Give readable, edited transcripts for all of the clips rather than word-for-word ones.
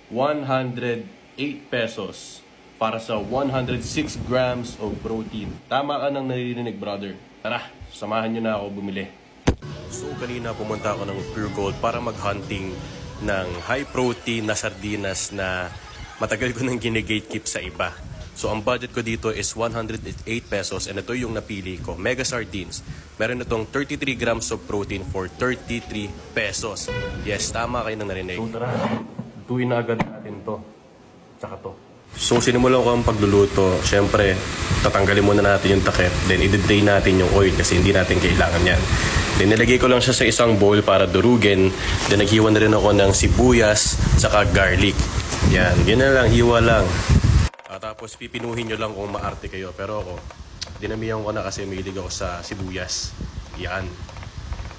108 pesos para sa 106 grams of protein. Tama ka nang naririnig, brother. Tara, samahan nyo na ako bumili. So kanina pumunta ako ng Pure Gold para mag-hunting ng high protein na sardinas na matagal ko nang gine-gatekeep sa iba. So ang budget ko dito is 108 pesos and ito yung napili ko. Mega Sardines. Meron itong 33 grams of protein for 33 pesos. Yes, tama kayo nang narinig. So tara, lutuin na agad natin to. Tsaka to. So sinimulan ko ang pagluluto. Siyempre, tatanggalin muna natin yung takip. Then i-drain natin yung oil kasi hindi natin kailangan yan. Then nilagay ko lang siya sa isang bowl para durugin. Then naghiwa na rin ako ng sibuyas tsaka garlic. Yan, yun na lang, hiwa lang. Tapos pipinuhin nyo lang kung maarte kayo. Pero ako, dinamihan ko na kasi mahilig ako sa sibuyas. Yan.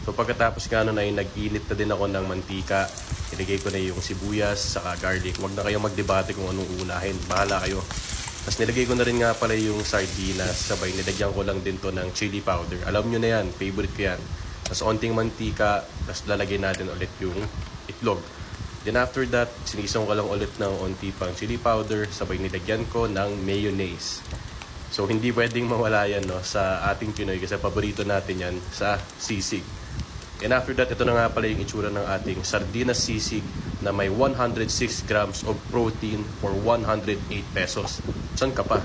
So pagkatapos nga nun ay nag-init na din ako ng mantika. Ilagay ko na yung sibuyas saka garlic. Huwag na kayo magdebate kung anong unahin. Bahala kayo. Tapos nilagay ko na rin nga pala yung sardinas. Sabay nilagyan ko lang din to ng chili powder. Alam nyo na yan. Favorite ko yan. Tapos onting mantika. Tapos lalagay natin ulit yung itlog. Then after that, sinisong ko lang ulit ng onti pang chili powder. Sabay nilagyan ko ng mayonnaise. So hindi pwedeng mawala yan no, sa ating Pinoy kasi paborito natin yan sa sisig. And after that, ito na nga pala yung itsura ng ating sardinas sisig na may 106 grams of protein for 108 pesos. Saan ka pa?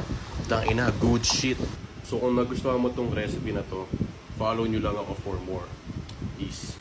Tangina, good shit. So kung nagustuhan mo tong recipe na to, follow nyo lang ako for more. Peace.